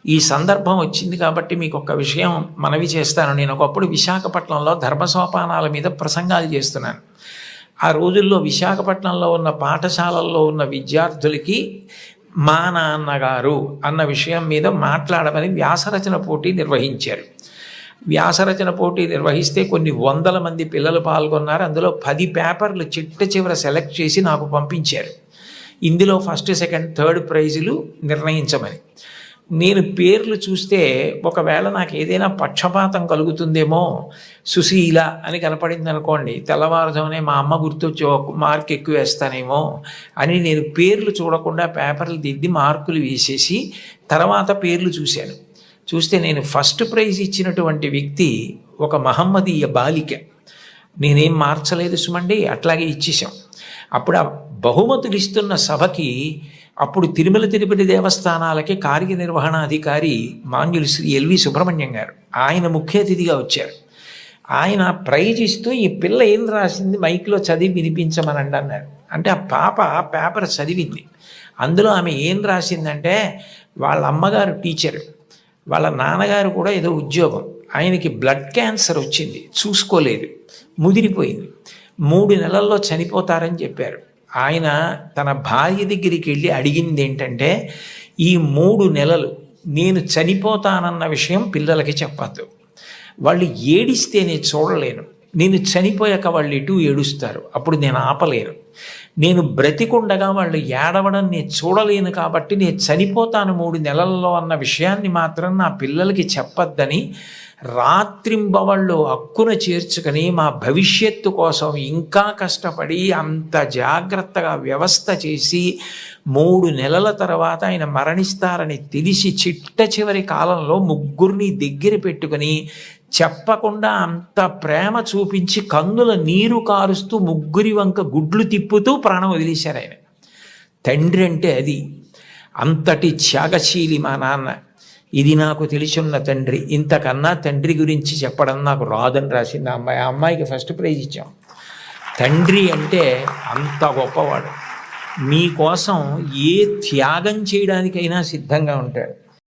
ఈ సందర్భం వచ్చింది కాబట్టి మీకు ఒక విషయం మనవి చేస్తాను. నేను ఒకప్పుడు విశాఖపట్నంలో ధర్మసోపానాల మీద ప్రసంగాలు చేస్తున్నాను. ఆ రోజుల్లో విశాఖపట్నంలో ఉన్న పాఠశాలల్లో ఉన్న విద్యార్థులకి మా నాన్నగారు అన్న విషయం మీద మాట్లాడమని వ్యాసరచన పోటీ నిర్వహించారు. వ్యాసరచన పోటీ నిర్వహిస్తే కొన్ని వందల మంది పిల్లలు పాల్గొన్నారు. అందులో 10 పేపర్లు చిట్ట చివర సెలెక్ట్ చేసి నాకు పంపించారు. ఇందులో ఫస్ట్, సెకండ్, థర్డ్ ప్రైజులు నిర్ణయించమని. నేను పేర్లు చూస్తే ఒకవేళ నాకు ఏదైనా పక్షపాతం కలుగుతుందేమో, సుశీల అని కనపడింది అనుకోండి, తెల్లవారుజామునే మా అమ్మ గుర్తొచ్చి ఒక మార్క్ ఎక్కువ వేస్తానేమో అని నేను పేర్లు చూడకుండా పేపర్లు దిద్ది మార్కులు వేసేసి తర్వాత పేర్లు చూశాను. చూస్తే నేను ఫస్ట్ ప్రైజ్ ఇచ్చినటువంటి వ్యక్తి ఒక మహమ్మదీయ బాలిక. నేనేం మార్చలేదు సుమండి, అట్లాగే ఇచ్చేసాం. అప్పుడు ఆ బహుమతులు ఇస్తున్న సభకి అప్పుడు తిరుమల తిరుపతి దేవస్థానాలకి కార్యనిర్వహణాధికారి మాన్యులు శ్రీ ఎల్వి సుబ్రహ్మణ్యం గారు, ఆయన ముఖ్య అతిథిగా వచ్చారు. ఆయన ప్రైజ్ ఇస్తూ ఈ పిల్ల ఏం రాసింది మైక్లో చదివి వినిపించమనండి అన్నారు. అంటే ఆ పాప పేపర్ చదివింది. అందులో ఆమె ఏం రాసిందంటే, వాళ్ళ అమ్మగారు టీచరు, వాళ్ళ నాన్నగారు కూడా ఏదో ఉద్యోగం, ఆయనకి బ్లడ్ క్యాన్సర్ వచ్చింది, చూసుకోలేదు, ముదిరిపోయింది, 3 నెలల్లో చనిపోతారని చెప్పారు. ఆయన తన భార్య దగ్గరికి వెళ్ళి అడిగింది ఏంటంటే, ఈ 3 నెలలు నేను చనిపోతానన్న విషయం పిల్లలకి చెప్పద్దు, వాళ్ళు ఏడిస్తే నేను చూడలేను, నేను చనిపోయాక వాళ్ళు ఎటు ఏడుస్తారు, అప్పుడు నేను ఆపలేను, నేను బ్రతికుండగా వాళ్ళు ఏడవడం నేను చూడలేను, కాబట్టి నేను చనిపోతాను 3 నెలల్లో అన్న విషయాన్ని మాత్రం నా పిల్లలకి చెప్పద్దని రాత్రింబవళ్ళు హక్కున చేర్చుకొని మా భవిష్యత్తు కోసం ఇంకా కష్టపడి అంత జాగ్రత్తగా వ్యవస్థ చేసి 3 నెలల తర్వాత ఆయన మరణిస్తారని తెలిసి చిట్ట చివరి కాలంలో 3 దగ్గర పెట్టుకుని చెప్పకుండా అంత ప్రేమ చూపించి కన్నుల నీరు కారుస్తూ 3 వంక గుడ్లు తిప్పుతూ ప్రాణం వదిలేశారు ఆయన. తండ్రి అంటే అది, అంతటి త్యాగశీలి మా నాన్న. ఇది నాకు తెలిసున్న తండ్రి. ఇంతకన్నా తండ్రి గురించి చెప్పడం నాకు రాదని రాసింది ఆ అమ్మాయికి ఫస్ట్ ప్రైజ్ ఇచ్చాం. తండ్రి అంటే అంత గొప్పవాడు. మీకోసం ఏ త్యాగం చేయడానికైనా సిద్ధంగా ఉంటాడు.